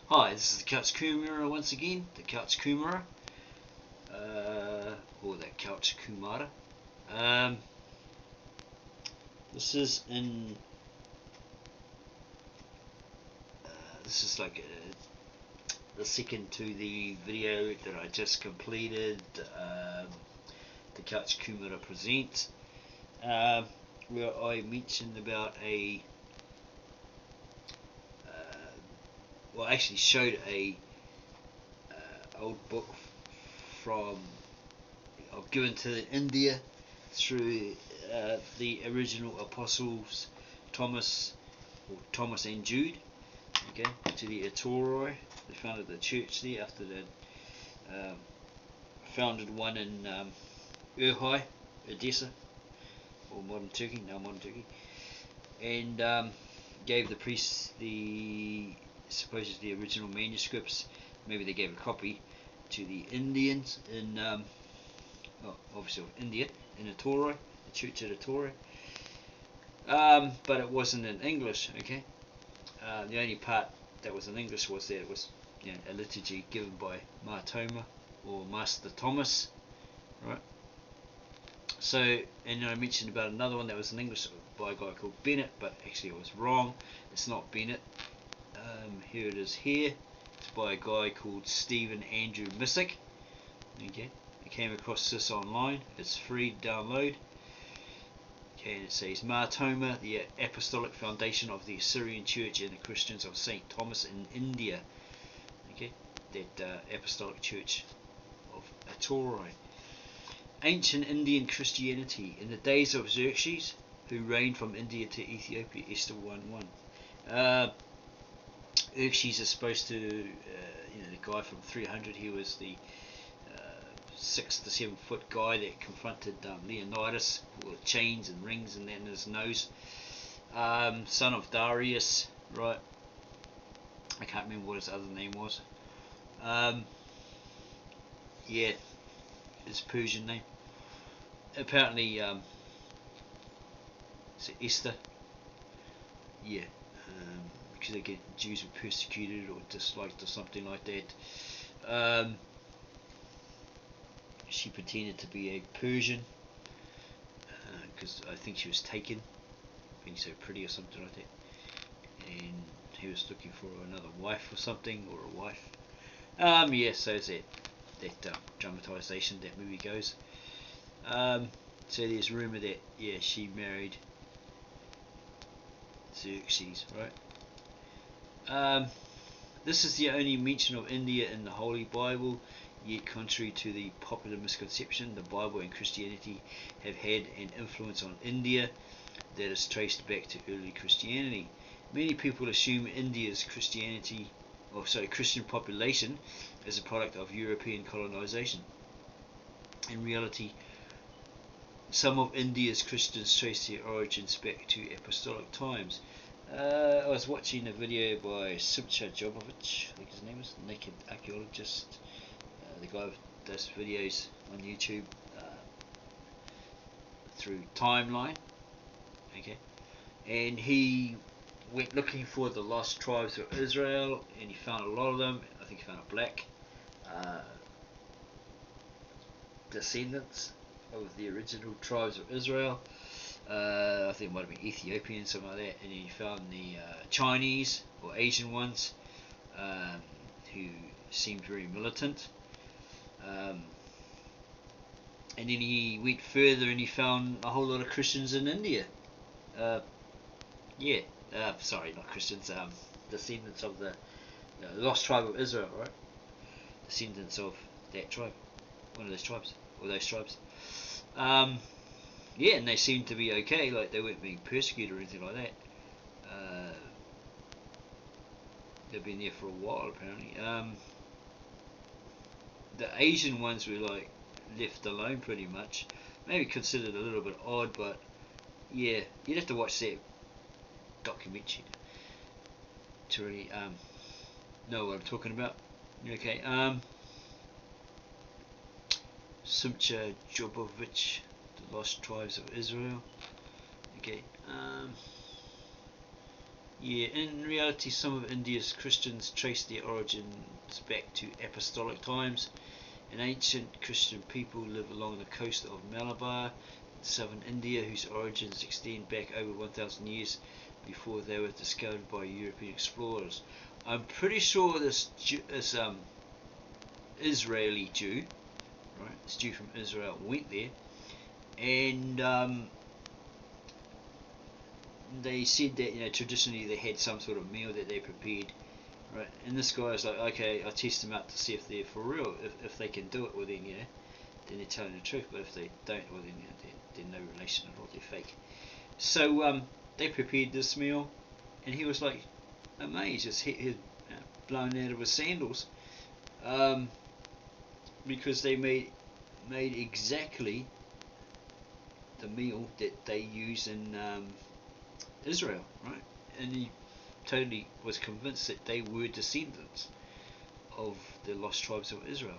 Hi, this is the Couch Kumara once again, the Couch Kumara, or the Couch Kumara. This is in, this is like the second to the video that I just completed, the Couch Kumara Presents, where I mentioned about well, I actually showed a old book from given to India through the original apostles Thomas and Jude, okay, to the Atourai. They founded the church there after they founded one in Urhai, Edessa, or modern Turkey, and gave the priests supposedly the original manuscripts. Maybe they gave a copy to the Indians in obviously of India, in Atourai, the church at Atourai, but it wasn't in English. Okay, the only part that was in English was that it was, a liturgy given by Thoma or Master Thomas, right? So, and I mentioned about another one that was in English by a guy called Bennett, but actually it was wrong. It's not Bennett. Here it is. Here it's by a guy called Stephen Andrew Missick. Okay, I came across this online. It's free to download. Okay, and it says Thoma, the apostolic foundation of the Assyrian Church and the Christians of Saint Thomas in India. Okay, that apostolic church of Atourai. Ancient Indian Christianity in the days of Xerxes, who reigned from India to Ethiopia. Esther 1:1. Xerxes is supposed to, the guy from 300. He was the 6 to 7 foot guy that confronted Leonidas with chains and rings and that in his nose. Son of Darius, right? I can't remember what his other name was. Yeah, his Persian name. Apparently, it's Esther. Yeah. Because Jews were persecuted or disliked or something like that. She pretended to be a Persian because I think she was taken, being so pretty or something like that, and he was looking for another wife or something, or a wife. Yeah, so is that dramatization that movie goes. So there's rumour that she married Xerxes, right? This is the only mention of India in the Holy Bible, yet contrary to the popular misconception, the Bible and Christianity have had an influence on India that is traced back to early Christianity. Many people assume India's Christian population is a product of European colonization. In reality, some of India's Christians trace their origins back to apostolic times. I was watching a video by Simcha Jobovich, I think his name is, Naked Archaeologist, the guy who does videos on YouTube through Timeline, okay, and he went looking for the lost tribes of Israel, and he found a lot of them. I think he found a black descendants of the original tribes of Israel. I think it might have been Ethiopian, something like that, and he found the Chinese or Asian ones, who seemed very militant. And then he went further and he found a whole lot of Christians in India. Sorry, not Christians, descendants of the lost tribe of Israel, right? Descendants of that tribe, one of those tribes, or those tribes. Yeah, and they seemed to be okay, like they weren't being persecuted or anything like that. They've been there for a while, apparently. The Asian ones were like left alone pretty much. Maybe considered a little bit odd, but yeah, you'd have to watch that documentary to really know what I'm talking about. Okay, Simcha Jobovich, The Lost Tribes of Israel. Okay, Yeah, in reality, some of India's Christians trace their origins back to apostolic times. An ancient Christian people live along the coast of Malabar, southern India, whose origins extend back over 1,000 years before they were discovered by European explorers. I'm pretty sure this Israeli Jew, right? This Jew from Israel went there, and they said that traditionally they had some sort of meal that they prepared, right? And this guy is like, okay, I test them out to see if they're for real. If they can do it, well then then they're telling the truth. But if they don't, well then they're no relation at all. They're fake. So they prepared this meal, and he was like amazed. His head blown out of his sandals, because they made exactly the meal that they use in Israel, right? And he totally was convinced that they were descendants of the lost tribes of Israel.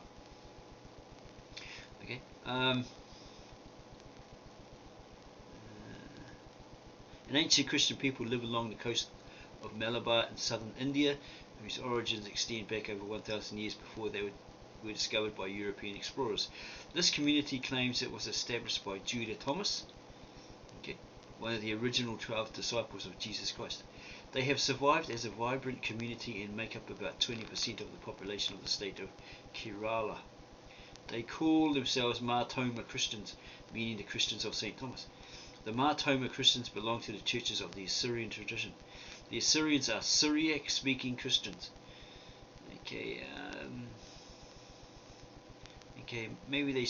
Okay. An ancient Christian people live along the coast of Malabar in southern India, whose origins extend back over 1,000 years before they were discovered by European explorers. This community claims it was established by Jude and Thomas, one of the original 12 disciples of Jesus Christ. They have survived as a vibrant community and make up about 20% of the population of the state of Kerala. They call themselves Thoma Christians, meaning the Christians of St. Thomas. The Thoma Christians belong to the churches of the Assyrian tradition. The Assyrians are Syriac-speaking Christians. Okay, maybe they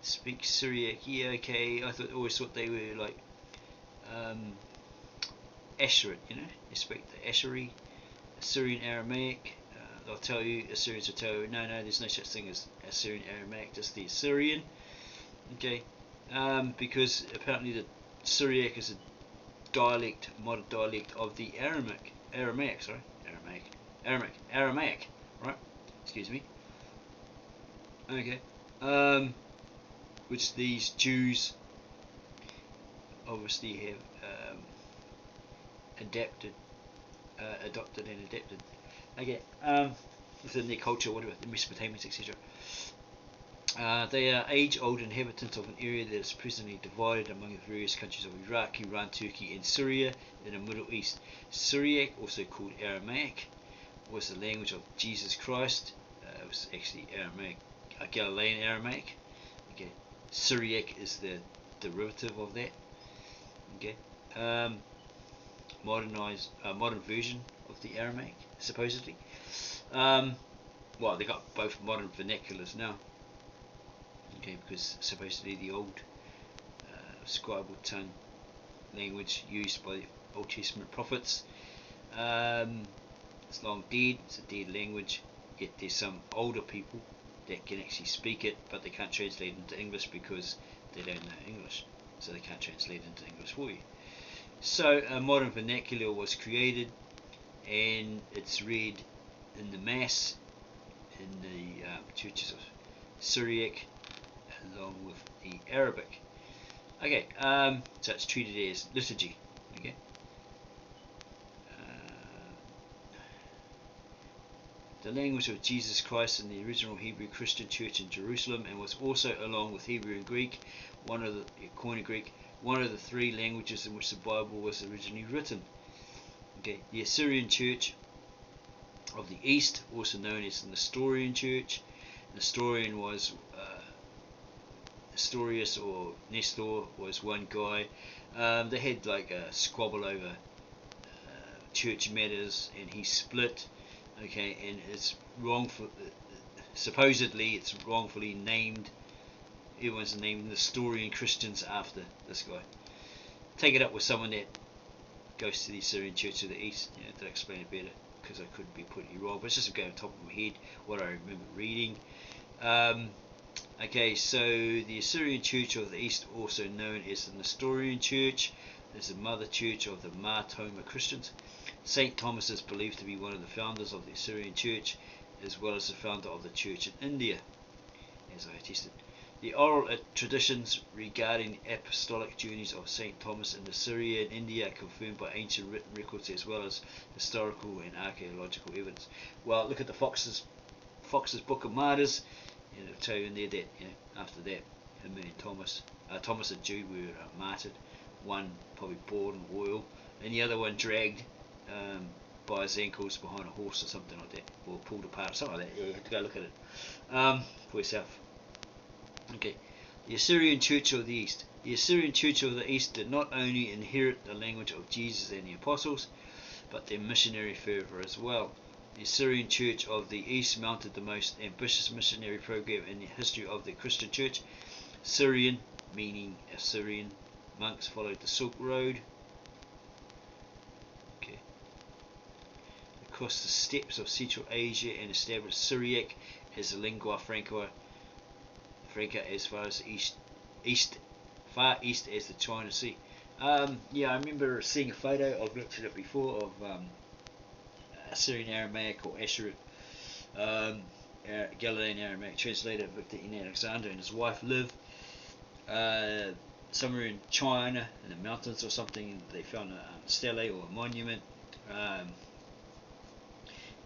speak Syriac. Yeah, okay. I always thought they were like Asherid. They speak the Asherid, Assyrian Aramaic. They'll tell you, Assyrians will tell you, no, there's no such thing as Assyrian Aramaic, just the Assyrian. Okay, because apparently the Syriac is a modern dialect of the Aramaic, right? Excuse me. Okay, which these Jews obviously have adopted and adapted. Okay, within their culture, whatever, the Mesopotamians, etc. They are age-old inhabitants of an area that is presently divided among the various countries of Iraq, Iran, Turkey, and Syria in the Middle East. Syriac, also called Aramaic, was the language of Jesus Christ. It was actually Aramaic, Galilean Aramaic. Okay, Syriac is the derivative of that. Okay, modern version of the Aramaic, supposedly. Well, they got both modern vernaculars now. Okay, because supposedly the old scribal tongue language used by the Old Testament prophets, it's long dead. It's a dead language. Yet there's some older people that can actually speak it, but they can't translate it into English because they don't know English, so they can't translate it into English for you. So a modern vernacular was created, and it's read in the Mass in the churches of Syriac along with the Arabic. Okay, so it's treated as liturgy. Okay. The language of Jesus Christ in the original Hebrew Christian church in Jerusalem, and was also, along with Hebrew and Greek, one of the three languages in which the Bible was originally written. Okay, the Assyrian Church of the East, also known as the Nestorian Church. Nestorian was Nestorius, or Nestor was one guy. They had like a squabble over church matters, and he split. Okay, and it's supposedly it's wrongfully named. Everyone's named Nestorian Christians after this guy. Take it up with someone that goes to the Assyrian Church of the East, to explain it better, because I could be pretty wrong, but it's just going on top of my head what I remember reading. Okay, so the Assyrian Church of the East, also known as the Nestorian Church, is the mother church of the Thoma Christians. St. Thomas is believed to be one of the founders of the Assyrian Church, as well as the founder of the church in India, as I attested. The oral traditions regarding the apostolic journeys of St. Thomas in Syria and India are confirmed by ancient written records as well as historical and archaeological evidence. Well, look at the Fox's Book of Martyrs, and it'll tell you in there that after that, him and Thomas and Jude were martyred. One probably boiled in oil, and the other one dragged by his ankles behind a horse or something like that, or pulled apart, something like that. You have to go look at it for yourself. Okay, the Assyrian Church of the East. The Assyrian Church of the East did not only inherit the language of Jesus and the apostles, but their missionary fervour as well. The Assyrian Church of the East mounted the most ambitious missionary program in the history of the Christian Church. Syrian, meaning Assyrian, monks followed the Silk Road. Okay. Across the steppes of Central Asia and established Syriac as the lingua franca as far as far east as the China Sea. Yeah, I remember seeing a photo, I've mentioned it before, of Assyrian Aramaic or Assyrian Galilean Aramaic translator Victor N. Alexander and his wife live somewhere in China in the mountains or something. They found a stele or a monument.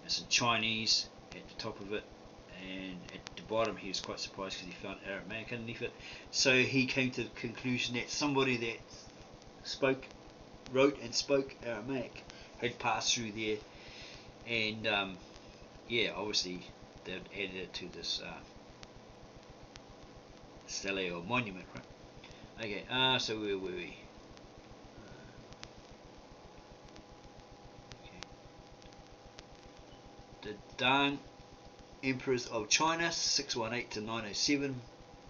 It's in Chinese at the top of it, and at the bottom he was quite surprised because he found Aramaic underneath it. So he came to the conclusion that somebody that wrote and spoke Aramaic had passed through there, and yeah, obviously they'd added it to this stele or monument, right? Okay, so where were we? Okay. The Dan Emperors of China, 618 to 907,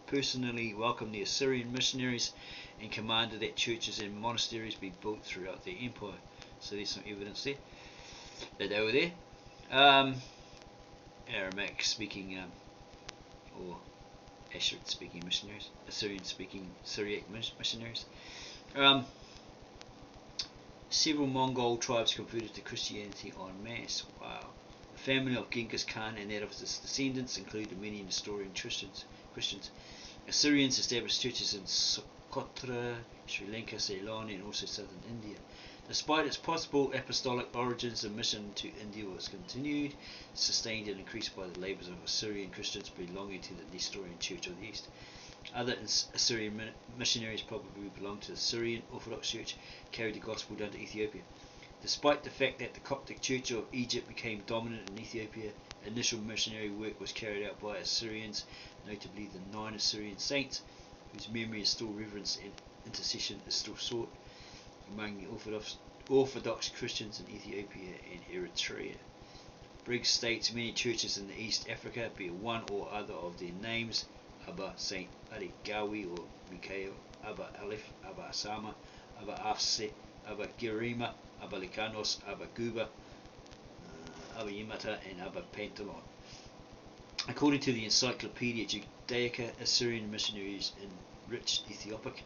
personally welcomed the Assyrian missionaries and commanded that churches and monasteries be built throughout their empire. So there's some evidence there that they were there. Aramaic speaking or Assyrian speaking missionaries, Assyrian speaking Syriac missionaries. Several Mongol tribes converted to Christianity en masse. Wow. The family of Genghis Khan and that of his descendants included many Nestorian Christians. Assyrians established churches in Socotra, Sri Lanka, Ceylon, and also southern India. Despite its possible apostolic origins, the mission to India was continued, sustained and increased by the labours of Assyrian Christians belonging to the Nestorian Church of the East. Other Assyrian missionaries probably belonged to the Syrian Orthodox Church, carried the gospel down to Ethiopia. Despite the fact that the Coptic Church of Egypt became dominant in Ethiopia, initial missionary work was carried out by Assyrians, notably the 9 Assyrian saints, whose memory is still reverenced and intercession is still sought among the Orthodox Christians in Ethiopia and Eritrea. Briggs states many churches in the East Africa bear one or other of their names: Abba Saint Arigawi or Mikhail, Abba Aleph, Abba Asama, Abba Afse, Abba Girima, Abba Likanos, Abba Guba, Abba Yamata, and Abba Pantalon. According to the Encyclopedia Judaica, Assyrian missionaries enriched Ethiopic,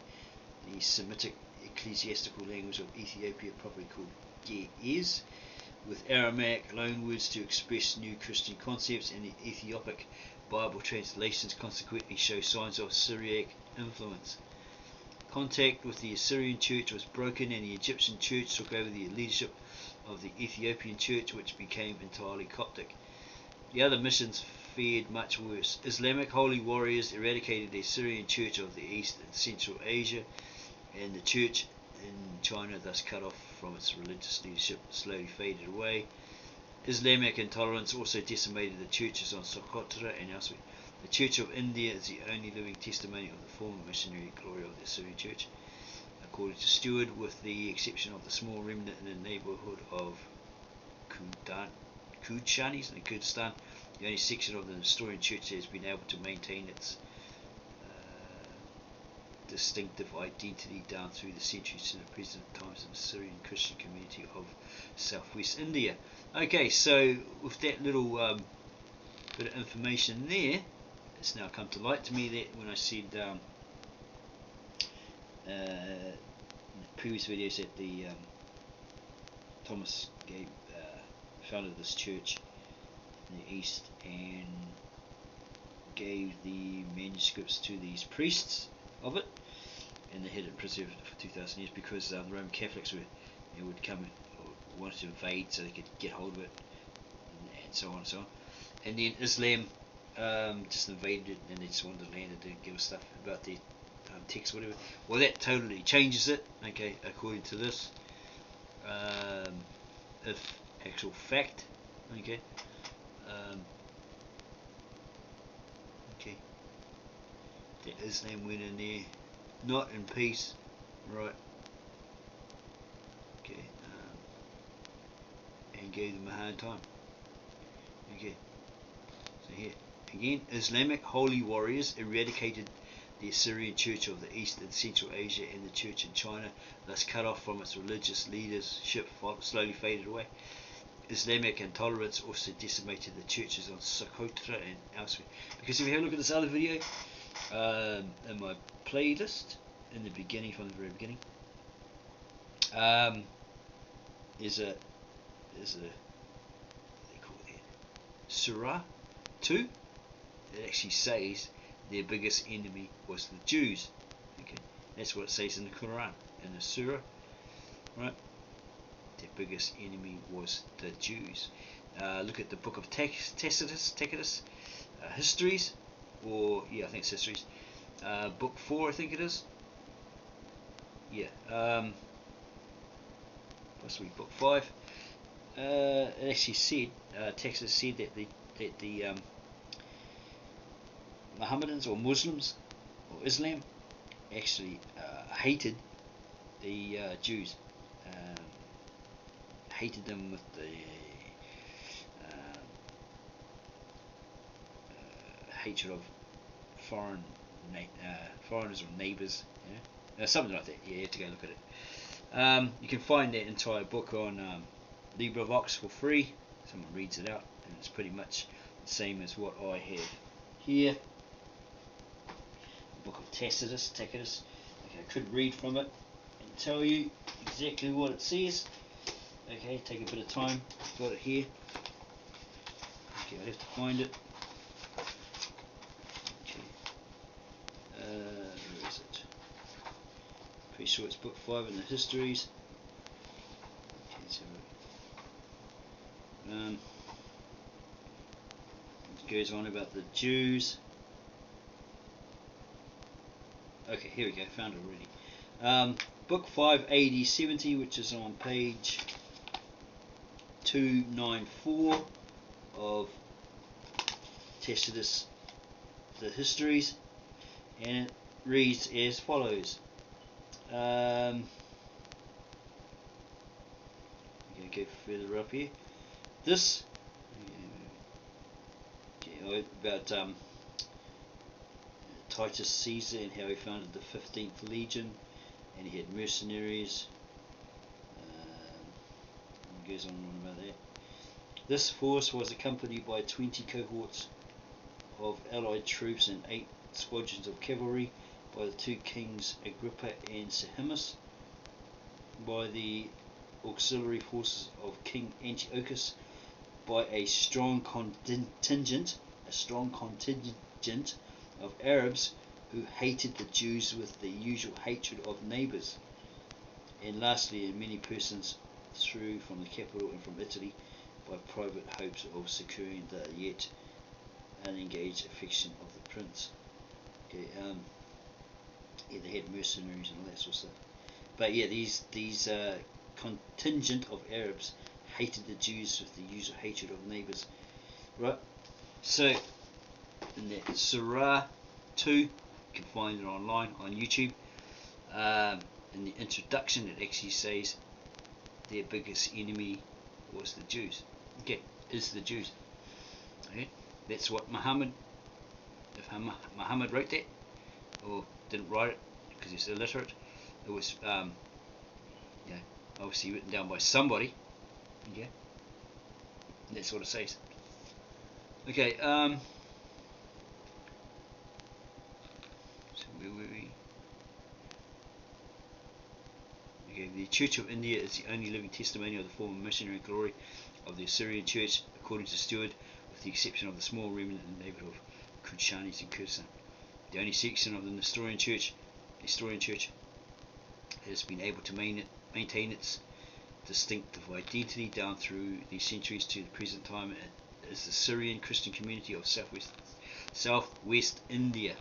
the Semitic ecclesiastical language of Ethiopia, probably called Ge'ez, with Aramaic loanwords to express new Christian concepts, and the Ethiopic Bible translations consequently show signs of Syriac influence. Contact with the Assyrian church was broken, and the Egyptian church took over the leadership of the Ethiopian church, which became entirely Coptic. The other missions fared much worse. Islamic holy warriors eradicated the Assyrian church of the East and Central Asia, and the church in China, thus cut off from its religious leadership, slowly faded away. Islamic intolerance also decimated the churches on Socotra and elsewhere. The Church of India is the only living testimony of the former missionary glory of the Assyrian Church, according to Stewart, with the exception of the small remnant in the neighbourhood of Kudshanis in Kurdistan. The only section of the Nestorian Church that has been able to maintain its distinctive identity down through the centuries to the present times in the Syrian Christian community of southwest India. Okay, so with that little bit of information there, it's now come to light to me that when I said in the previous videos that the Thomas founded this church in the East, and gave the manuscripts to these priests of it, and they had it preserved for 2,000 years because the Roman Catholics would come or wanted to invade so they could get hold of it, and so on and so on. And then Islam just invaded it, and they just wanted the land and didn't give us stuff about their text, whatever. Well, that totally changes it, okay, according to this. If actual fact, okay. Okay, that Islam went in there, not in peace, right? Okay, and gave them a hard time. Okay, so here again, Islamic holy warriors eradicated the Assyrian Church of the East and Central Asia, and the Church in China, thus cut off from its religious leadership, slowly faded away. Islamic intolerance also decimated the churches on Socotra and elsewhere. Because if you have a look at this other video in my playlist, in the beginning, from the very beginning, there's a what do they call it? Surah 2. It actually says their biggest enemy was the Jews. Okay, that's what it says in the Quran, in the Surah, right? Their biggest enemy was the Jews. Look at the book of Tacitus, Histories, or yeah, I think it's Histories. Book 4, I think it is. Yeah, possibly book 5. It actually said, Tacitus said that the Mohammedans or Muslims or Islam actually hated the Jews, hated them with the hatred of foreigners or neighbours, something like that. Yeah, you have to go look at it. You can find that entire book on LibriVox for free. Someone reads it out, and it's pretty much the same as what I have here. Book of Tacitus. Okay, I could read from it and tell you exactly what it says. Okay, take a bit of time. Got it here. Okay, I have to find it. Okay, where is it? Pretty sure it's book 5 in the histories. Okay, so it goes on about the Jews. Okay, here we go, found it already. Book 5, AD 70, which is on page 294 of Tacitus, the Histories, and it reads as follows. I'm going to go further up here. This, about Titus Caesar and how he founded the 15th Legion, and he had mercenaries. Goes on about that. This force was accompanied by 20 cohorts of allied troops and 8 squadrons of cavalry by the 2 kings Agrippa and Sehamus, by the auxiliary forces of King Antiochus, by a strong contingent of Arabs who hated the Jews with the usual hatred of neighbours, and lastly, in many persons through from the capital and from Italy, by private hopes of securing the yet unengaged affection of the prince. Okay, yeah, they had mercenaries and all that sort of stuff. But yeah, these contingent of Arabs hated the Jews with the usual hatred of neighbours. Right. So in that Surah 2, you can find it online on YouTube. In the introduction, it actually says their biggest enemy was the Jews. Okay, is the Jews. Okay, that's what Muhammad, if Muhammad wrote that, or didn't write it because he's illiterate, it was obviously written down by somebody. Okay, that's what it says. Okay, so where were we? Okay, the Church of India is the only living testimony of the former missionary glory of the Assyrian Church, according to Stewart, with the exception of the small remnant in the neighbourhood of Kunshanis in Kurdistan. The only section of the Nestorian Church has been able to maintain its distinctive identity down through the centuries to the present time is the Syrian Christian community of southwest India.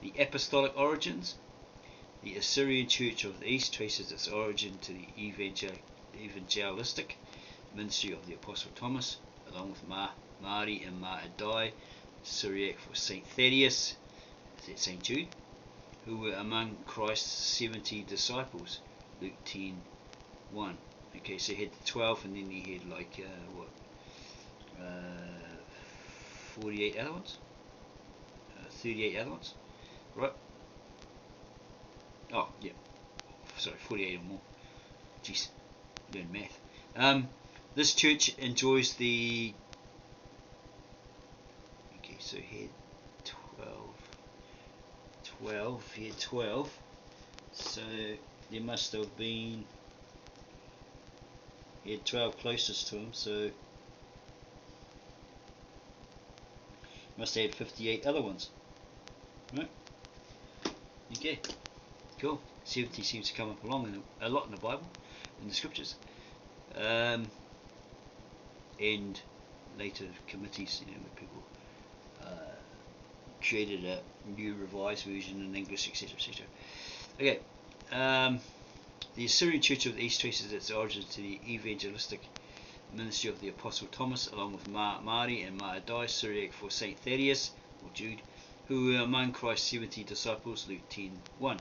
The apostolic origins. The Assyrian Church of the East traces its origin to the evangelistic ministry of the Apostle Thomas, along with Mari and Adai, Syriac for Saint Thaddeus, Saint Jude, who were among Christ's 70 disciples, Luke 10:1. Okay, so he had the 12, and then he had like 48 other ones, 38 other ones, right? Oh yeah, sorry, 48 or more. Jeez, learn math. This church enjoys the. Okay, so he had 12. He had 12. So there must have been. He had 12 closest to him, so must have had 58 other ones, right? Okay, cool. 70 seems to come up a lot in the Bible, in the scriptures, and later committees, where people created a new revised version in English, etc., etc. Okay. The Assyrian Church of the East traces its origins to the evangelistic ministry of the Apostle Thomas, along with Mari and Adai, Syriac for Saint Thaddeus or Jude, who were among Christ's 70 disciples, Luke 10:1,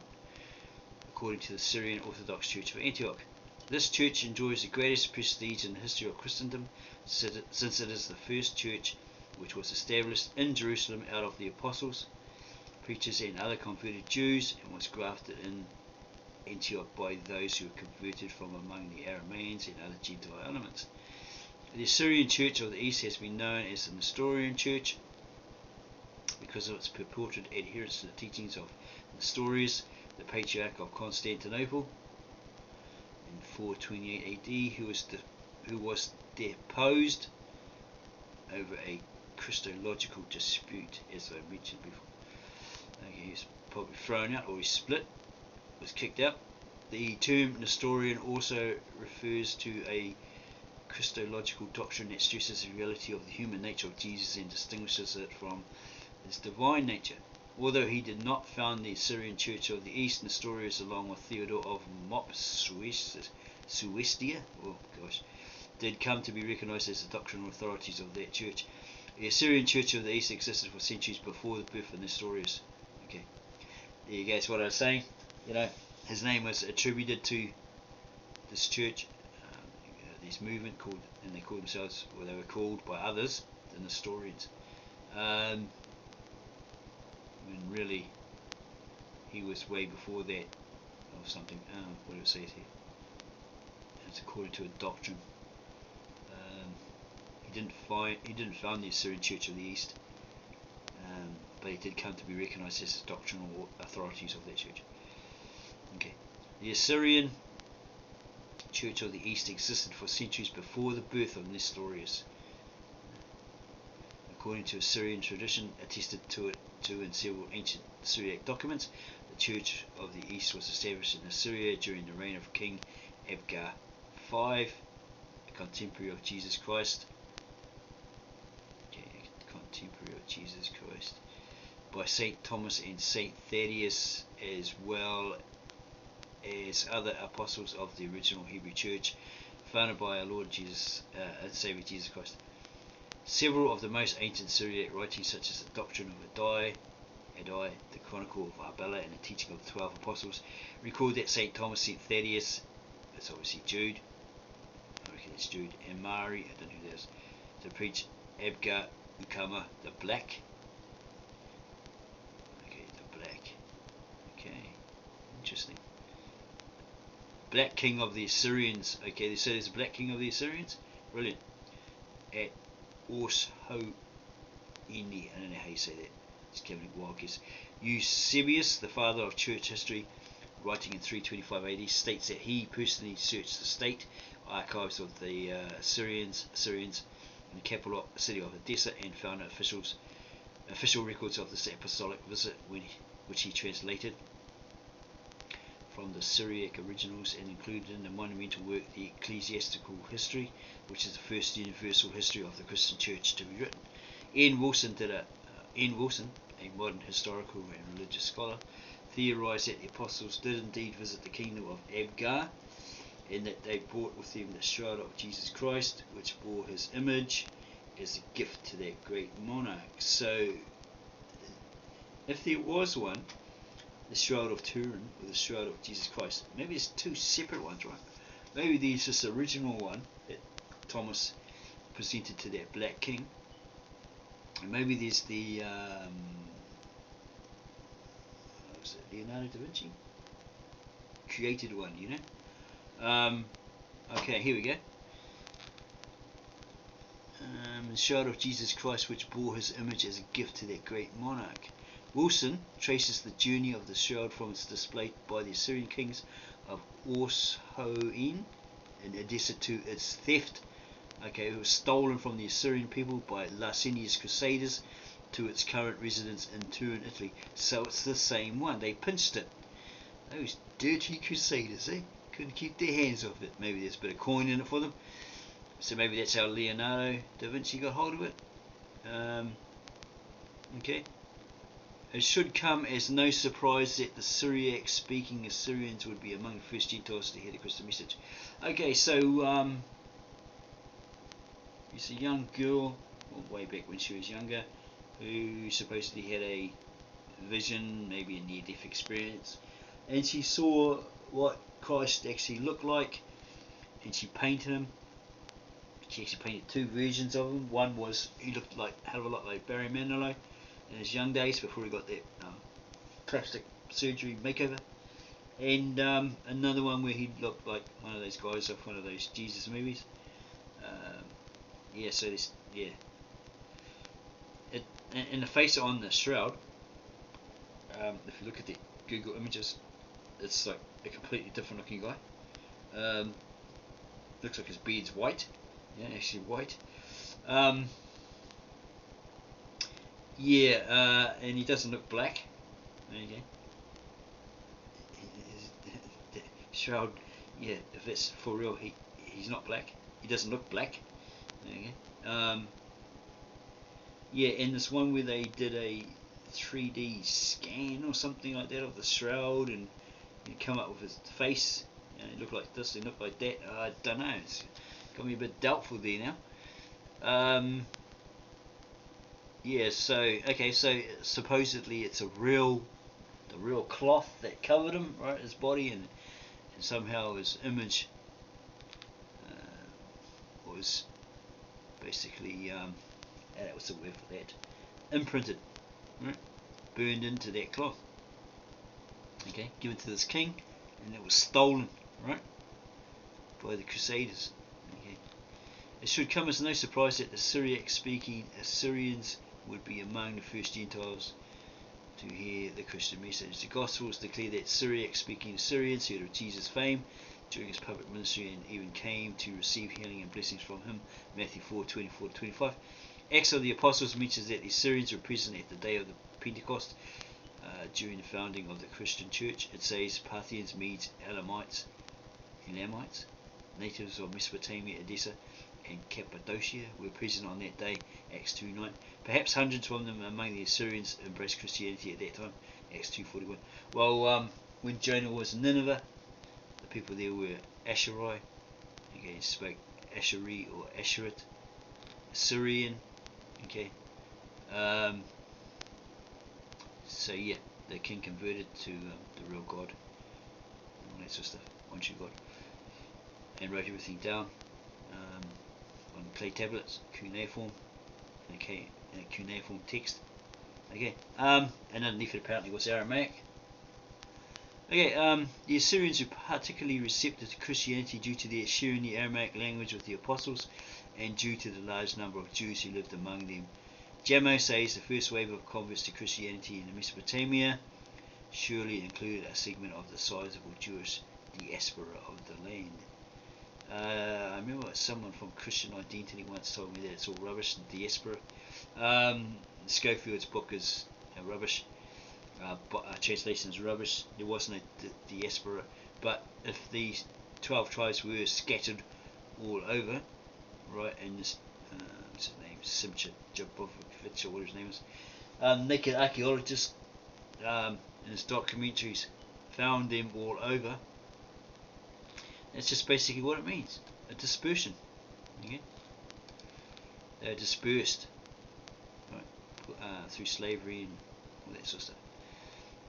according to the Syrian Orthodox Church of Antioch. This church enjoys the greatest prestige in the history of Christendom, since it is the first church which was established in Jerusalem out of the apostles, preachers, and other converted Jews, and was grafted in Antioch by those who were converted from among the Arameans and other Gentile elements. The Assyrian Church of the East has been known as the Nestorian Church because of its purported adherence to the teachings of Nestorius, the Patriarch of Constantinople, in 428 AD, who was deposed over a Christological dispute, as I mentioned before. Okay, he was probably thrown out, or he was kicked out. The term Nestorian also refers to a Christological doctrine that stresses the reality of the human nature of Jesus and distinguishes it from his divine nature. Although he did not found the Assyrian Church of the East, Nestorius, along with Theodore of Mopsuestia, did come to be recognized as the doctrinal authorities of that church. The Assyrian Church of the East existed for centuries before the birth of Nestorius. Okay, there you go. That's what I was saying. His name was attributed to this church, this movement called, and they called themselves, or they were called by others, the Nestorians. When really he was way before that, or something. What do it say here? It's according to a doctrine. He didn't found the Assyrian Church of the East, but he did come to be recognized as the doctrinal authorities of that church. Okay, the Assyrian Church of the East existed for centuries before the birth of Nestorius. According to Assyrian tradition, attested to in several ancient Syriac documents, the Church of the East was established in Assyria during the reign of King Abgar V, a contemporary of Jesus Christ. By Saint Thomas and Saint Thaddeus, as well as other apostles of the original Hebrew Church, founded by our Lord Jesus and Savior Jesus Christ. Several of the most ancient Syriac writings, such as the Doctrine of Adai, the Chronicle of Arbella, and the Teaching of the 12 Apostles, record that Saint Thomas, Saint Thaddeus, that's obviously Jude, I reckon it's Jude, and Mari, I don't know who that is, to preach Abgar Ukama, the Black. Okay, the Black. Okay, interesting. Black King of the Assyrians. Okay, so there's a Black King of the Assyrians. Brilliant. At Urhai, I don't know how you say that. It's Kevin Walker's. Eusebius, the father of church history, writing in 325 AD, states that he personally searched the state archives of the Assyrians in the capital city of Edessa and found officials official records of this apostolic visit, which he translated from the Syriac originals and included in the monumental work The Ecclesiastical History, which is the first universal history of the Christian Church to be written. Ian Wilson, a modern historical and religious scholar, theorized that the apostles did indeed visit the kingdom of Abgar, and that they brought with them the shroud of Jesus Christ, which bore his image as a gift to that great monarch. So, if there was one, the shroud of Turin or the shroud of Jesus Christ, maybe there's two separate ones, right? Maybe there's this original one that Thomas presented to that black king, and maybe there's the was it Leonardo da Vinci created one, you know. Okay, here we go. The shroud of Jesus Christ, which bore his image as a gift to that great monarch. Wilson traces the journey of the shroud from its display by the Assyrian kings of Urhai in Edessa to its theft. Okay, it was stolen from the Assyrian people by Licinius Crusaders to its current residence in Turin, Italy. So it's the same one. They pinched it. Those dirty Crusaders, eh? Couldn't keep their hands off it. Maybe there's a bit of coin in it for them. So maybe that's how Leonardo da Vinci got hold of it. Okay. It should come as no surprise that the Syriac-speaking Assyrians would be among the first Gentiles to hear the Christian message. Okay, so it's a young girl, well, way back when she was younger, who supposedly had a vision, maybe a near-death experience, and she saw what Christ actually looked like, and she painted him. She actually painted two versions of him. One was, he looked like a hell of a lot like Barry Manilow in his young days before he got that plastic surgery makeover, and another one where he looked like one of those guys off one of those Jesus movies. Yeah, so this, yeah, in the face on the shroud, if you look at the Google images, it's like a completely different looking guy. Looks like his beard's white. Yeah, actually white. Yeah, and he doesn't look black. There you go. The shroud, yeah, if it's for real, he's not black. He doesn't look black. There you go. Yeah, and this one where they did a 3D scan or something like that of the shroud, and he come up with his face. You know, he looked like this, he looked like that. I don't know. It's got me a bit doubtful there now. Yeah, so okay, so supposedly it's the real cloth that covered him, right, his body, and somehow his image was basically what's the word for that? Imprinted, right, burned into that cloth. Okay, given to this king, and it was stolen, right, by the Crusaders. Okay, it should come as no surprise that the Syriac-speaking Assyrians would be among the first Gentiles to hear the Christian message. The Gospels declare that Syriac-speaking Assyrians heard of Jesus' fame during his public ministry and even came to receive healing and blessings from him. Matthew 4:24-25. Acts of the Apostles mentions that the Assyrians were present at the day of the Pentecost during the founding of the Christian Church. It says Parthians, Medes, Elamites, natives of Mesopotamia, Edessa, and Cappadocia were present on that day. Acts 2:9. Perhaps hundreds from them among the Assyrians embraced Christianity at that time. Acts 2:41. Well, when Jonah was in Nineveh, the people there were Atourai. Okay, spoke Ashuri or Ashurit, Assyrian. Okay. So yeah, the king converted to the real God, and all that sort of stuff, one true God, and wrote everything down on clay tablets, cuneiform, cuneiform text. Okay, and underneath it apparently was Aramaic. Okay, the Assyrians were particularly receptive to Christianity due to their sharing the Aramaic language with the apostles, and due to the large number of Jews who lived among them. Jamo says the first wave of converts to Christianity in Mesopotamia surely included a segment of the sizable Jewish diaspora of the land. I remember someone from Christian Identity once told me that it's all rubbish, diaspora. Schofield's book is rubbish. Translation is rubbish. There wasn't a diaspora. But if these 12 tribes were scattered all over, right, and this, what's his name, Simcha Jabovich, or what his name is, naked archaeologists in his documentaries found them all over. That's just basically what it means, a dispersion. Okay? They're dispersed, right, through slavery and all that sort of stuff.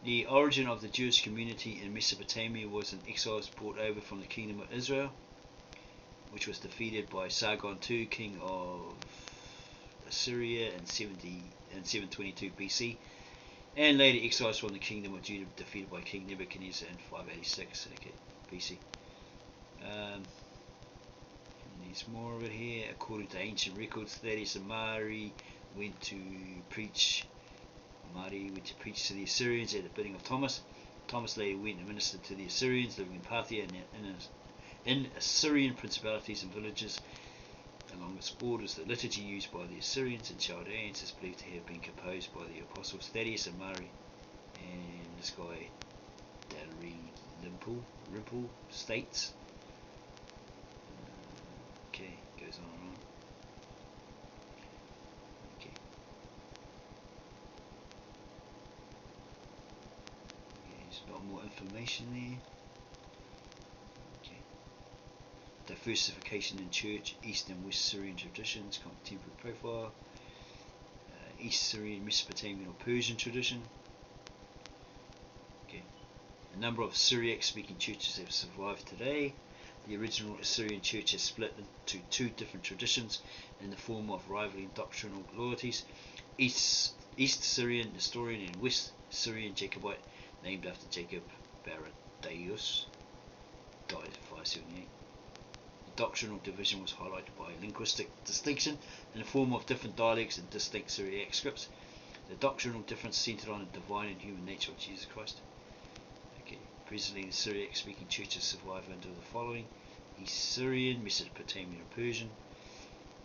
The origin of the Jewish community in Mesopotamia was an exiles brought over from the kingdom of Israel, which was defeated by Sargon II, king of Assyria in 722 BC, and later exiles from the kingdom of Judah defeated by King Nebuchadnezzar in 586 BC. There's more of it here. According to ancient records, Thaddeus and Mari went to preach to the Assyrians at the bidding of Thomas. Thomas later went and ministered to the Assyrians living in Parthia and in Assyrian principalities and villages along its borders. The liturgy used by the Assyrians and Chaldeans is believed to have been composed by the apostles Thaddeus and Mari, and this guy Rimple states. Okay, goes on and on. Okay. There's a lot more information there. Okay. Diversification in church, East and West Syrian traditions, contemporary profile, East Syrian, Mesopotamian or Persian tradition. Okay. A number of Syriac-speaking churches have survived today. The original Assyrian church is split into two different traditions in the form of rivaling doctrinal loyalties. East Syrian Nestorian and West Syrian Jacobite, named after Jacob Baradaeus, died in 578. The doctrinal division was highlighted by linguistic distinction in the form of different dialects and distinct Syriac scripts. The doctrinal difference centered on the divine and human nature of Jesus Christ. Presently, the Syriac-speaking churches survive under the following: East Syrian, Mesopotamian or Persian,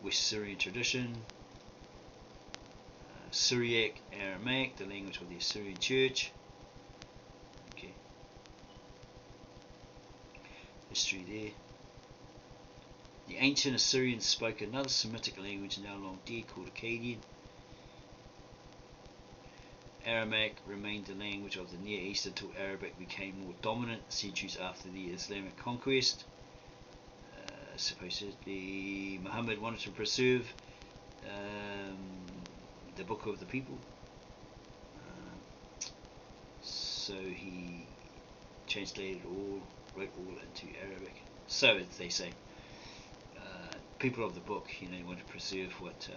West Syrian tradition, Syriac, Aramaic, the language of the Assyrian church. Okay. History there. The ancient Assyrians spoke another Semitic language now long dead called Akkadian. Aramaic remained the language of the Near East until Arabic became more dominant centuries after the Islamic conquest. Supposedly Muhammad wanted to preserve the book of the people, so he translated wrote all into Arabic. So they say, people of the book, he wanted to preserve what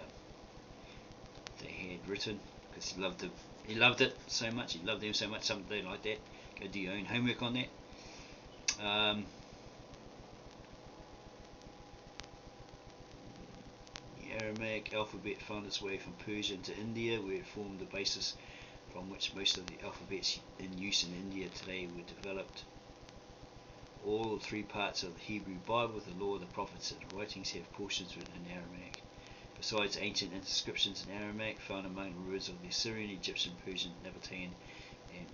they had written, because he loved them. He loved it so much. He loved them so much. Something like that. Go do your own homework on that. The Aramaic alphabet found its way from Persia to India, where it formed the basis from which most of the alphabets in use in India today were developed. All three parts of the Hebrew Bible, the law, the prophets, and the writings, have portions written in Aramaic. Besides ancient inscriptions in Aramaic found among the words of the Assyrian, Egyptian, Persian, Nabatean, and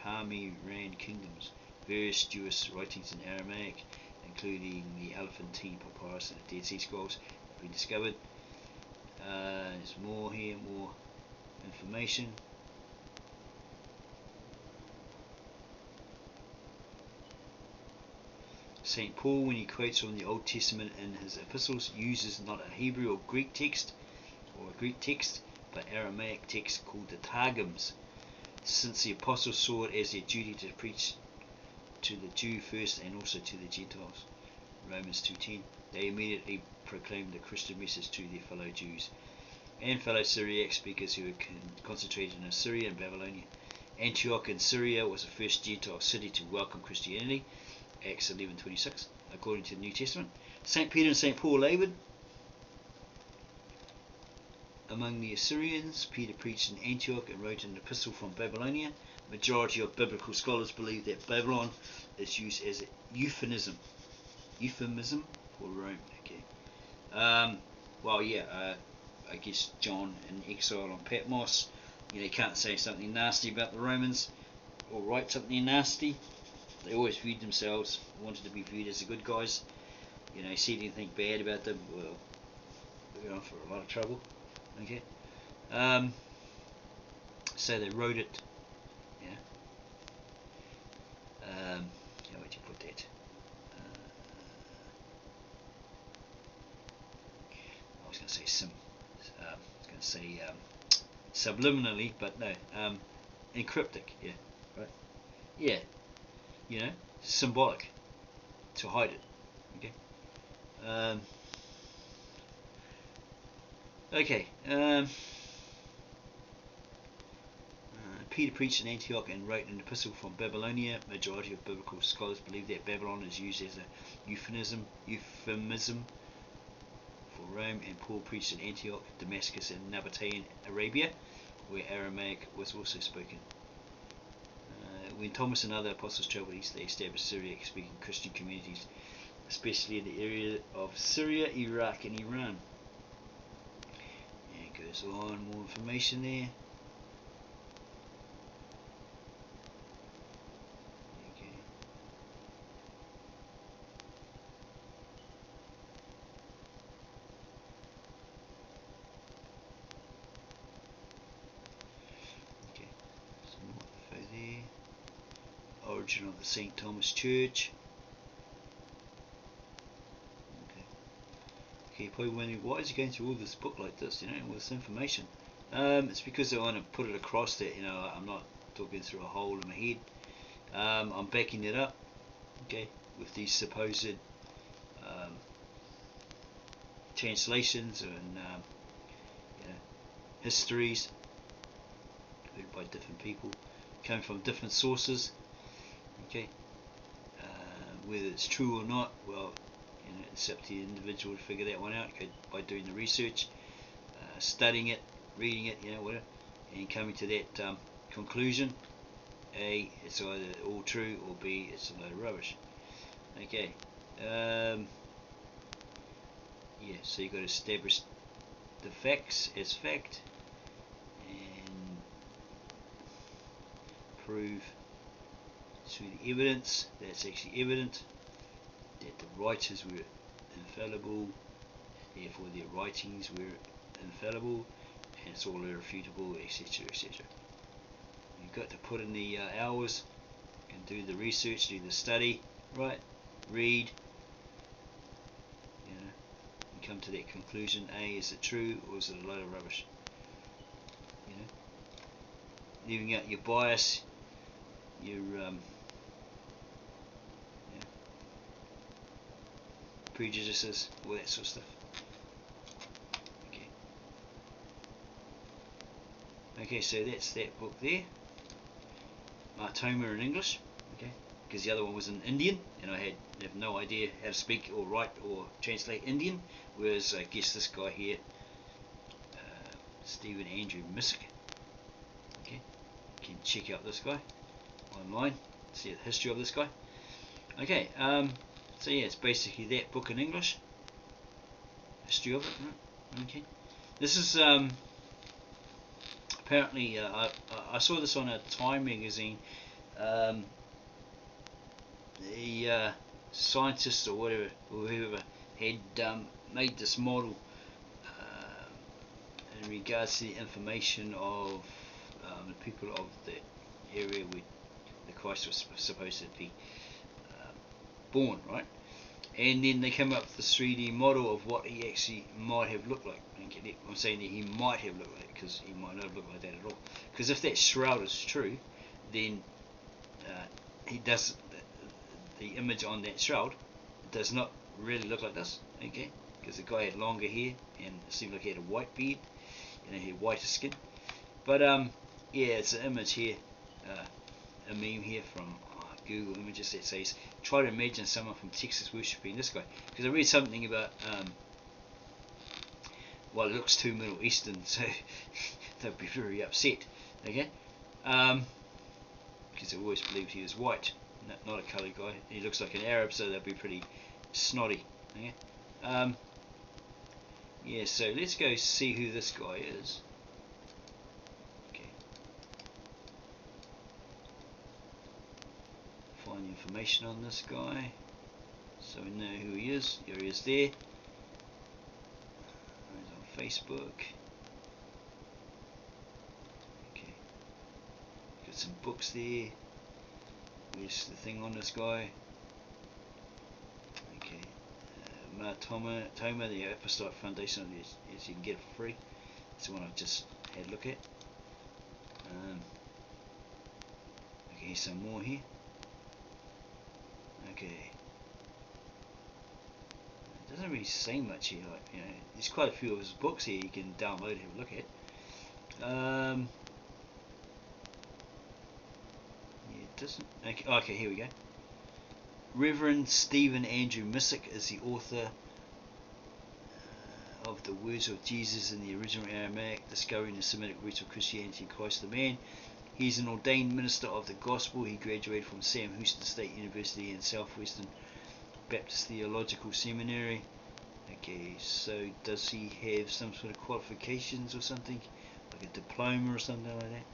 Palmyran kingdoms, various Jewish writings in Aramaic, including the Elephantine Papyrus and the Dead Sea Scrolls, have been discovered. There's more here, more information. St. Paul, when he quotes from the Old Testament in his epistles, uses not a Hebrew or Greek text, but Aramaic text called the Targums, since the apostles saw it as their duty to preach to the Jew first and also to the Gentiles. Romans 2:10. They immediately proclaimed the Christian message to their fellow Jews and fellow Syriac speakers who were concentrated in Assyria and Babylonia. Antioch in Syria was the first Gentile city to welcome Christianity, Acts 11:26, according to the New Testament. St. Peter and St. Paul labored among the Assyrians. Peter preached in Antioch and wrote an epistle from Babylonia. Majority of biblical scholars believe that Babylon is used as a euphemism euphemism for Rome. Okay. Well, yeah. I guess John in exile on Patmos. He can't say something nasty about the Romans or write something nasty. They always viewed themselves, wanted to be viewed as the good guys. See anything bad about them, well, they're going for a lot of trouble. Okay. So they wrote it. Yeah. How would you put that? I was going to say subliminally, but no. Encryptic. Yeah. Right. Yeah. Symbolic to hide it. Okay. Okay. Peter preached in Antioch and wrote an epistle from Babylonia. Majority of biblical scholars believe that Babylon is used as a euphemism for Rome, and Paul preached in Antioch, Damascus, and Nabatea in Arabia, where Aramaic was also spoken. When Thomas and other apostles traveled east, they established Syriac-speaking Christian communities, especially in the area of Syria, Iraq, and Iran. And it goes on, more information there. Origin of the St. Thomas Church. Okay, probably wondering, why is he going through all this book like this, all this information? It's because I want to put it across that, I'm not talking through a hole in my head. I'm backing it up, okay, with these supposed translations and histories by different people, coming from different sources. Okay, whether it's true or not, well, it's up to the individual to figure that one out by doing the research, studying it, reading it, whatever, and coming to that conclusion. A, it's either all true, or B, it's a load of rubbish. Okay, yeah, so you've got to establish the facts as fact and prove through the evidence that's actually evident that the writers were infallible, therefore their writings were infallible, and it's all irrefutable, etc., etc. You've got to put in the hours and do the research, do the study, right? Read, and come to that conclusion. A, is it true, or is it a load of rubbish? Leaving out your bias, your prejudices, all that sort of stuff. Okay, so that's that book there. Thoma in English, okay, because the other one was in Indian, and I have no idea how to speak or write or translate Indian, whereas I guess this guy here, Stephen Andrew Missick, okay, you can check out this guy online, see the history of this guy. Okay, so yeah, it's basically that book in English, history of it, right? Okay. This is apparently, I saw this on a Time magazine. The scientists or whatever, or whoever had made this model in regards to the information of the people of the area where the Christ was supposed to be born, right? And then they come up with this 3D model of what he actually might have looked like. I'm saying that he might have looked like, because he might not look like that at all. Because if that shroud is true, then he does the image on that shroud does not really look like this, okay? Because the guy had longer hair and it seemed like he had a white beard, he had whiter skin. But yeah, it's an image here, a meme here from Google Images that says, try to imagine someone from Texas worshipping this guy. Because I read something about, well, it looks too Middle Eastern, so they'd be very upset, okay? Because they always believed he was white, not a coloured guy. He looks like an Arab, so they'd be pretty snotty. Okay. Yeah, so let's go see who this guy is. Okay. Find information on this guy, so we know who he is. Here he is there. He's on Facebook. Okay. Got some books there. Where's the thing on this guy? Okay. Thoma, the Apostolic Foundation, is you can get it for free. It's the one I just had a look at. Okay, here's some more here. Okay. It doesn't really say much here. Like, you know, there's quite a few of his books here you can download and have a look at. Yeah, it doesn't. Okay, here we go. Reverend Stephen Missick is the author of the words of Jesus in the original Aramaic, discovering the Semitic roots of Christianity in Christ the Man. He's an ordained minister of the gospel. He graduated from Sam Houston State University and Southwestern Baptist Theological Seminary. Okay, so does he have some sort of qualifications or something, like a diploma or something like that?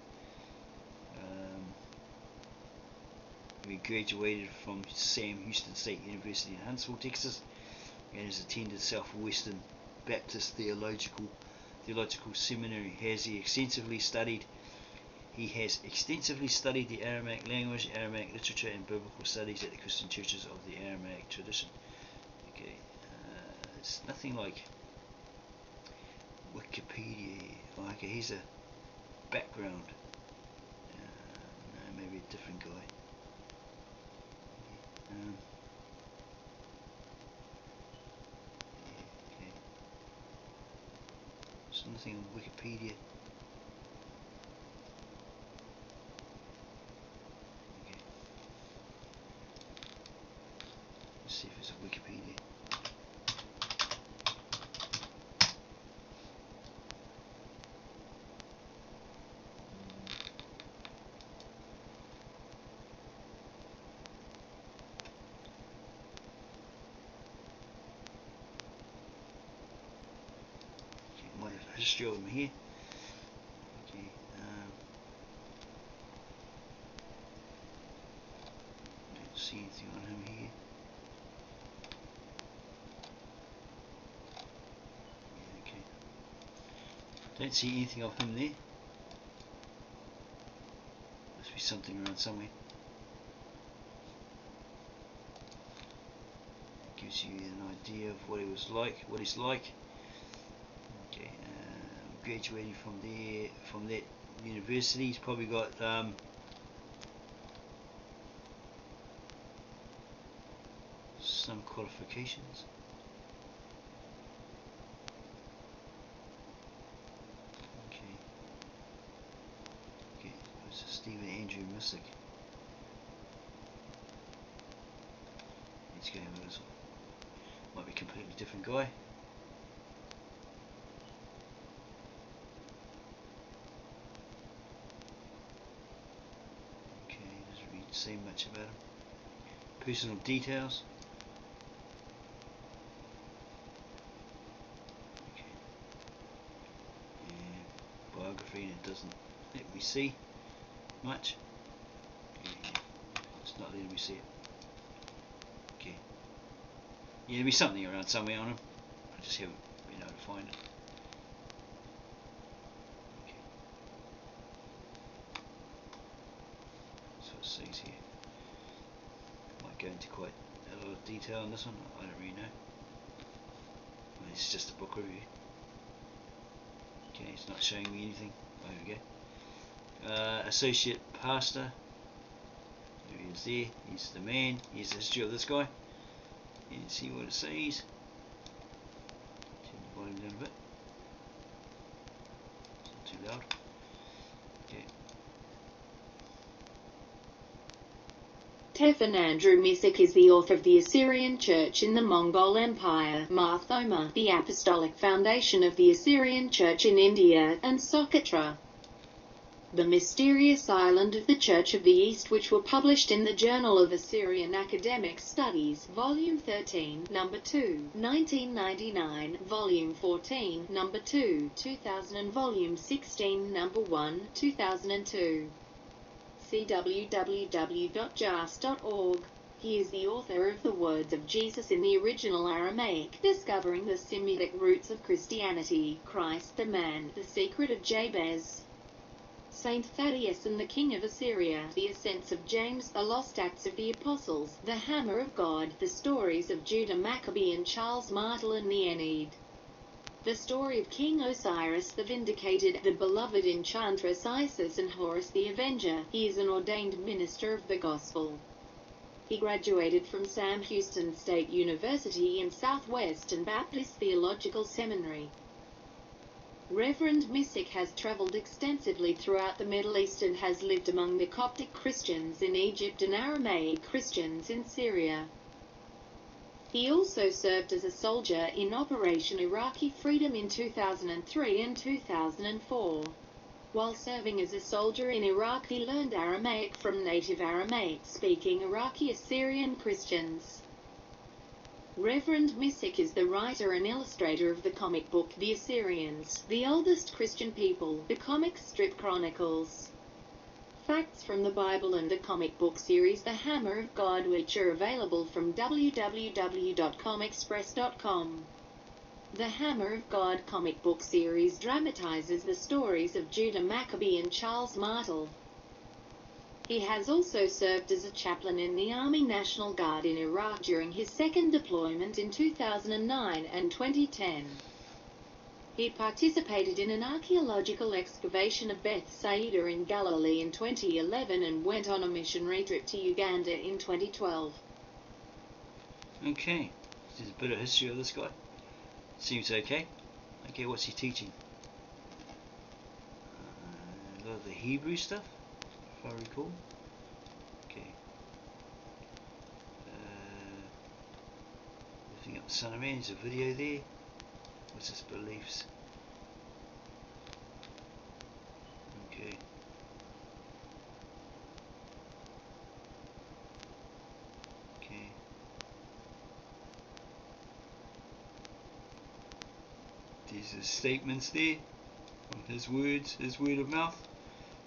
He graduated from Sam Houston State University in Huntsville, Texas, and has attended Southwestern Baptist Theological Seminary. He has extensively studied the Aramaic language, Aramaic literature, and biblical studies at the Christian churches of the Aramaic tradition. Okay, it's nothing like Wikipedia. Oh, okay, here's a background. No, maybe a different guy. Okay. There's nothing on Wikipedia. Okay. Let's see if there's a Wikipedia. Might have a history of him here. Okay, don't see anything on him here. Yeah, okay. Don't see anything of him there. Must be something around somewhere. Gives you an idea of what he was like, what he's like. Okay, graduating from that university. He's probably got some qualifications. Okay, this is Stephen Missick. Let's go with this one. Might be a completely different guy. Say much about him. Personal details. Okay. And biography, and it doesn't let me see much. Okay. It's not letting me see it. Okay. Yeah, there'll be something around somewhere on him. I just haven't been able to find it. It says here. Might go into quite a lot of detail on this one. I don't really know. It's just a book review. Okay, it's not showing me anything. There we go. Associate pastor. There he is there. He's the man. Here's the history of this guy. And see what it says. Turn the volume down a bit. It's not too loud. Okay. Stephen Missick is the author of The Assyrian Church in the Mongol Empire, Thoma, the Apostolic Foundation of the Assyrian Church in India, and Socotra. The Mysterious Island of the Church of the East, which were published in the Journal of Assyrian Academic Studies, Volume 13, Number 2, 1999, Volume 14, Number 2, 2000 and Volume 16, Number 1, 2002. See www.jas.org. He is the author of The Words of Jesus in the Original Aramaic, Discovering the Semitic Roots of Christianity, Christ the Man, The Secret of Jabez, Saint Thaddeus and the King of Assyria, The Ascents of James, The Lost Acts of the Apostles, The Hammer of God, The Stories of Judah Maccabee and Charles Martel and the Aeneid, The Story of King Osiris the Vindicated, The Beloved Enchantress Isis and Horus the Avenger. He is an ordained minister of the Gospel. He graduated from Sam Houston State University and Southwestern Baptist Theological Seminary. Reverend Missick has traveled extensively throughout the Middle East and has lived among the Coptic Christians in Egypt and Aramaic Christians in Syria. He also served as a soldier in Operation Iraqi Freedom in 2003 and 2004. While serving as a soldier in Iraq, he learned Aramaic from native Aramaic-speaking Iraqi Assyrian Christians. Reverend Missick is the writer and illustrator of the comic book The Assyrians, the Oldest Christian People, the comic strip chronicles facts from the Bible and the comic book series The Hammer of God, which are available from www.comexpress.com. The Hammer of God comic book series dramatizes the stories of Judah Maccabee and Charles Martel. He has also served as a chaplain in the Army National Guard in Iraq during his second deployment in 2009 and 2010. He participated in an archaeological excavation of Beth Saida in Galilee in 2011 and went on a missionary trip to Uganda in 2012. Okay, this is a bit of history of this guy. Seems okay. Okay, what's he teaching? A lot of the Hebrew stuff, if I recall. Okay. Lifting up the Son of Man, there's a video there. What's his beliefs? Okay. Okay. These are statements there from his words, his word of mouth,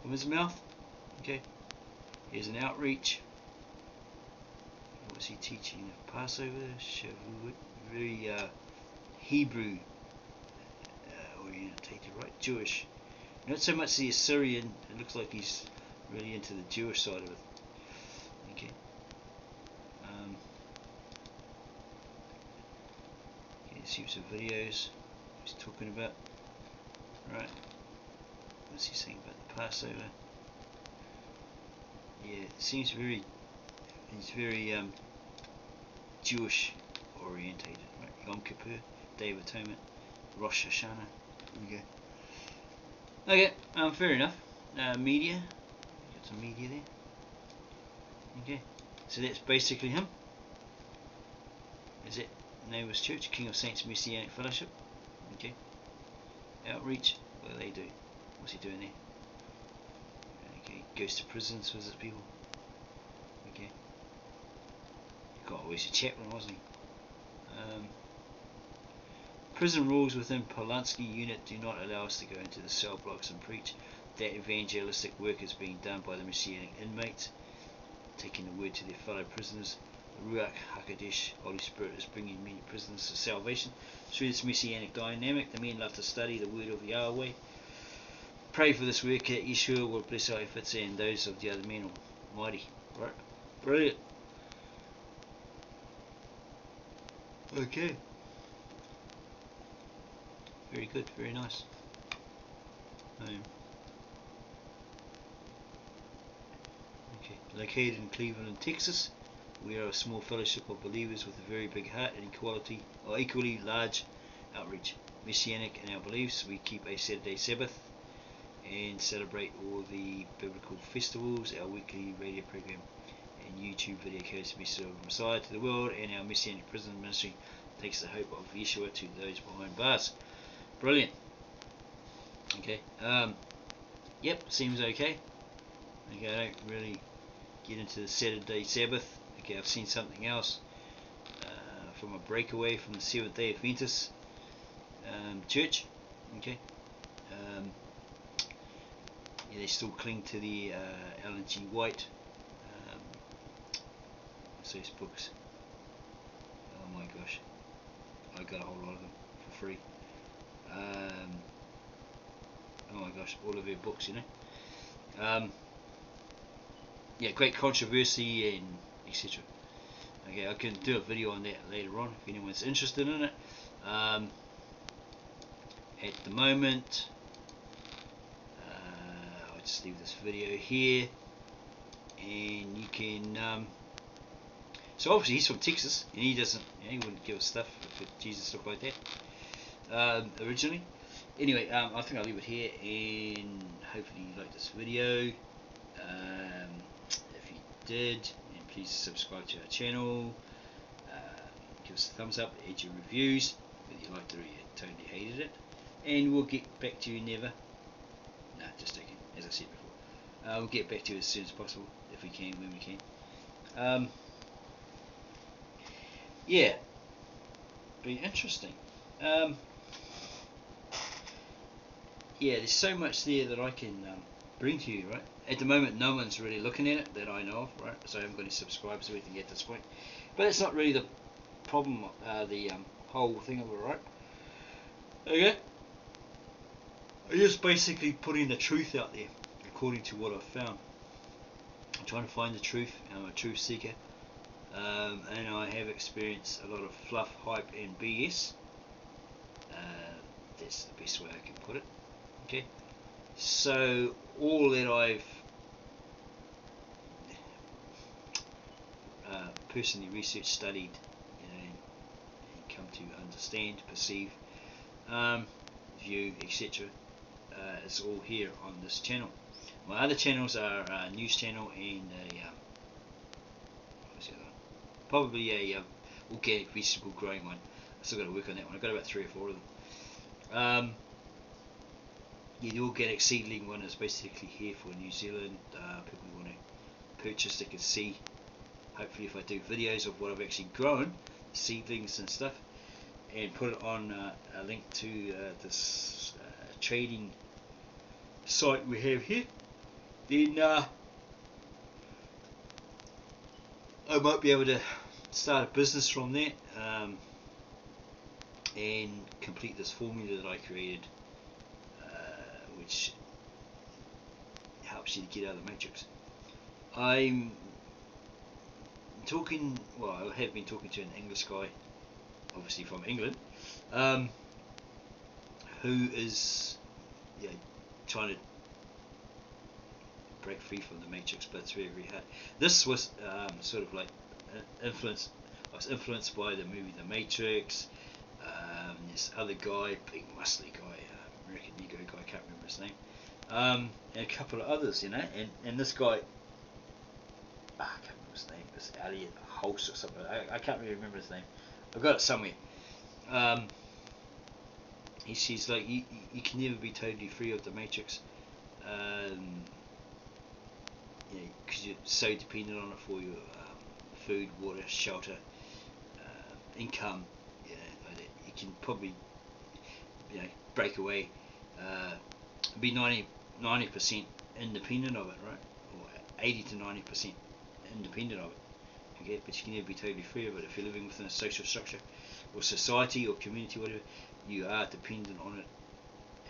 from his mouth. Okay. Here's an outreach. What's he teaching? Passover, Shavuot, very Hebrew orientated, right? Jewish. Not so much the Assyrian. It looks like he's really into the Jewish side of it. Okay. Okay, here's some videos he's talking about. Right. What's he saying about the Passover? Yeah, it seems very. He's very Jewish orientated, right? Yom Kippur, Day of Atonement, Rosh Hashanah. Okay, fair enough. Media, got some media there. Okay, so that's basically him. Is it? Neighbours Church, King of Saints Messianic Fellowship. Okay. Outreach. What do they do? What's he doing there? Okay, goes to prisons, visits people. Okay. God, always a chaplain, wasn't he? Prison rules within Polanski unit do not allow us to go into the cell blocks and preach. That evangelistic work is being done by the Messianic inmates, taking the word to their fellow prisoners. The Ruach HaKodesh, Holy Spirit, is bringing many prisoners to salvation. Through this Messianic dynamic, the men love to study the word of Yahweh. Pray for this work that Yeshua will bless our efforts and those of the other men almighty. Right? Brilliant. Okay. Very good, very nice. Okay, located in Cleveland, Texas, we are a small fellowship of believers with a very big heart and equally large outreach. Messianic in our beliefs, we keep a Saturday Sabbath and celebrate all the biblical festivals. Our weekly radio program and YouTube video carries the message of Messiah to the world, and our Messianic prison ministry takes the hope of Yeshua to those behind bars. Brilliant. Okay. Yep, seems okay. Okay, I don't really get into the Saturday Sabbath. Okay, I've seen something else from a breakaway from the Seventh Day Adventist church. Okay, yeah, they still cling to the Ellen G. White. What's those books? Oh my gosh, I got a whole lot of them for free. Oh my gosh, all of her books, you know. Yeah, great controversy and etc. Okay, I can do a video on that later on if anyone's interested in it. At the moment, I'll just leave this video here, and you can. So obviously he's from Texas, and he doesn't, he wouldn't give us stuff if Jesus looked like that originally. Anyway, I think I'll leave it here, and hopefully you liked this video. If you did, then please subscribe to our channel. Give us a thumbs up, add your reviews, whether you liked it or you totally hated it, and we'll get back to you never. Nah, just joking, as I said before. We'll get back to you as soon as possible, if we can, when we can. Yeah, be interesting. Yeah, there's so much there that I can bring to you, right? At the moment, no one's really looking at it that I know of, right? So I haven't got any subscribers or anything at this point. But it's not really the problem, the whole thing of it, right? Okay? I'm just basically putting the truth out there, according to what I've found. I'm trying to find the truth. I'm a truth seeker. And I have experienced a lot of fluff, hype, and BS. That's the best way I can put it. Okay, so all that I've personally researched, studied, and come to understand, perceive, view, etc., is all here on this channel. My other channels are a news channel and what was the other one? Probably a organic vegetable growing one. I still got to work on that one. I've got about 3 or 4 of them. Yeah, the organic seedling one is basically here for New Zealand. People who want to purchase, they can see. Hopefully, if I do videos of what I've actually grown, seedlings and stuff, and put it on a link to this trading site we have here, then I might be able to start a business from there and complete this formula that I created, which helps you to get out of the matrix. I'm talking, well, I have been talking to an English guy, obviously from England, who is trying to break free from the matrix, but it's very, very hard. This was sort of like influenced. I was influenced by the movie The Matrix. This other guy, big muscly guy, American Negro guy, I can't remember his name, and a couple of others, you know, and this guy, I can't remember his name, it's Elliot Hulse or something. I can't really remember his name. I've got it somewhere. He's like, you can never be totally free of the matrix, because you're so dependent on it for your food, water, shelter, income. Like that. You can probably, break away, be 90% independent of it, right? Or 80 to 90% independent of it. Okay, but you can never be totally free of it. If you're living within a social structure or society or community, whatever, you are dependent on it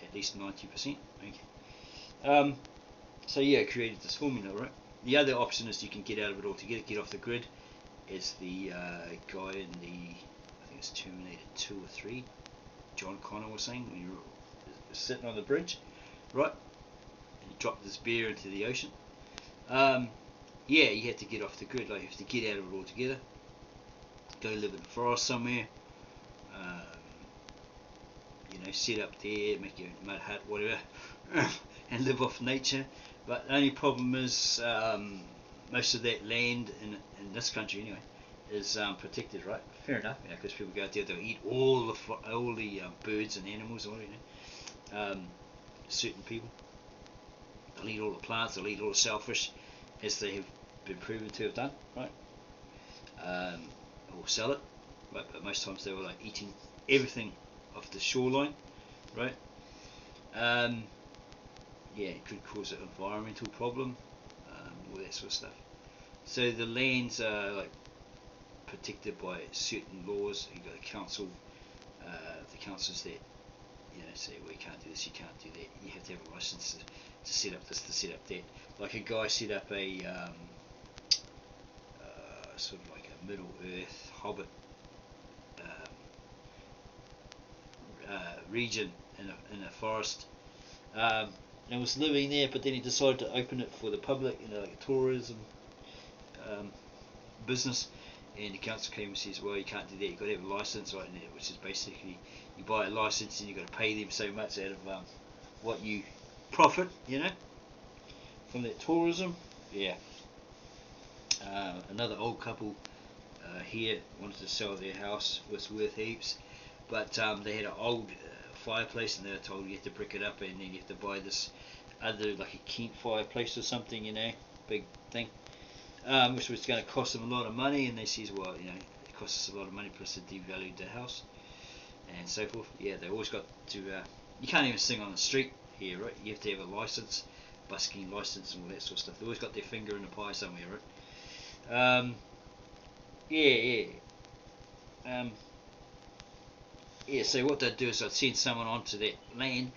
at least 90%. Okay. So yeah, I created this formula, right? The other option is you can get out of it altogether, get off the grid, as the guy in the, I think it's Terminator 2 or 3, John Connor was saying, when you were sitting on the bridge, right? And you dropped this bear into the ocean. Yeah, you have to get off the grid, like you have to get out of it altogether. Go live in the forest somewhere. Set up there, make your mud hut, whatever, and live off nature. But the only problem is most of that land in this country anyway is protected, right? Fair enough, because people go out there, they'll eat all the birds and animals, or certain people. they'll eat all the plants, they'll eat all the shellfish, as they have been proven to have done, right? Or sell it, right? But most times they were like eating everything off the shoreline, right? Yeah, it could cause an environmental problem, all that sort of stuff. So the lands are like protected by certain laws. You've got the councils that say, well, you can't do this, you can't do that. You have to have a license to set up this, to set up that. Like a guy set up a sort of like a Middle Earth Hobbit region in a forest, and was living there, but then he decided to open it for the public, like a tourism business, and the council came and says, well, you can't do that, you've got to have a license, right? Which is basically, you buy a license and you've got to pay them so much out of what you profit, from that tourism. Yeah. Another old couple here wanted to sell their house, was worth heaps, but they had an old fireplace, and they were told you have to brick it up, and then you have to buy this other, like a Kent fireplace or something, big thing, which was going to cost them a lot of money. And they says, well, it costs us a lot of money, plus it devalued the house and so forth. Yeah, they always got to, you can't even sing on the street here, right? You have to have a license, busking license and all that sort of stuff. They always got their finger in the pie somewhere, right? So what they'd do is they'd send someone onto that land,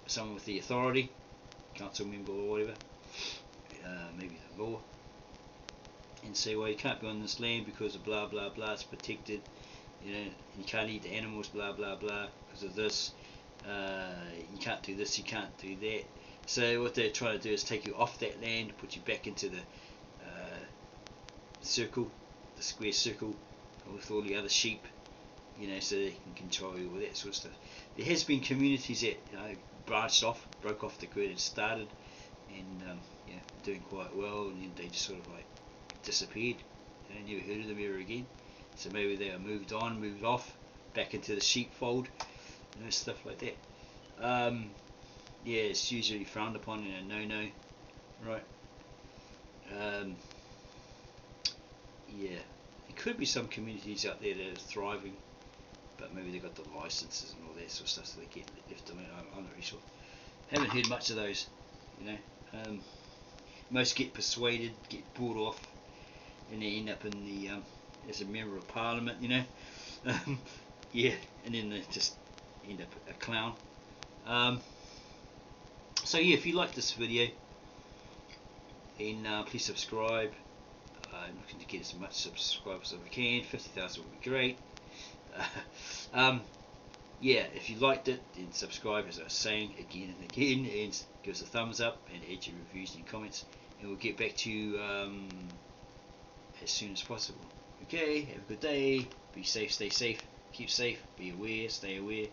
someone with the authority, council member or whatever, maybe the law, and say, well, you can't be on this land because of blah blah blah, it's protected, and you can't eat the animals, blah blah blah, because of this, you can't do this, you can't do that. So what they're trying to do is take you off that land, put you back into the circle, the square circle, with all the other sheep, so they can control you, all that sort of stuff. There has been communities that branched off, broke off the grid and started, and doing quite well, and then they just sort of like disappeared. Never heard of them ever again. So maybe they are moved off, back into the sheepfold, stuff like that. It's usually frowned upon and a no-no, right? There could be some communities out there that are thriving, but maybe they got the licenses and all that sort of stuff, so they get left alone. I'm not really sure. Haven't heard much of those, Most get persuaded, get bought off, and they end up in the as a member of parliament, and then they just end up a clown. So if you like this video, then please subscribe. I'm looking to get as much subscribers as I can. 50,000 would be great. If you liked it, then subscribe, as I was saying again and again, and give us a thumbs up and add your reviews and comments, and we'll get back to you as soon as possible. Okay, have a good day, be safe, stay safe, keep safe, be aware, stay aware.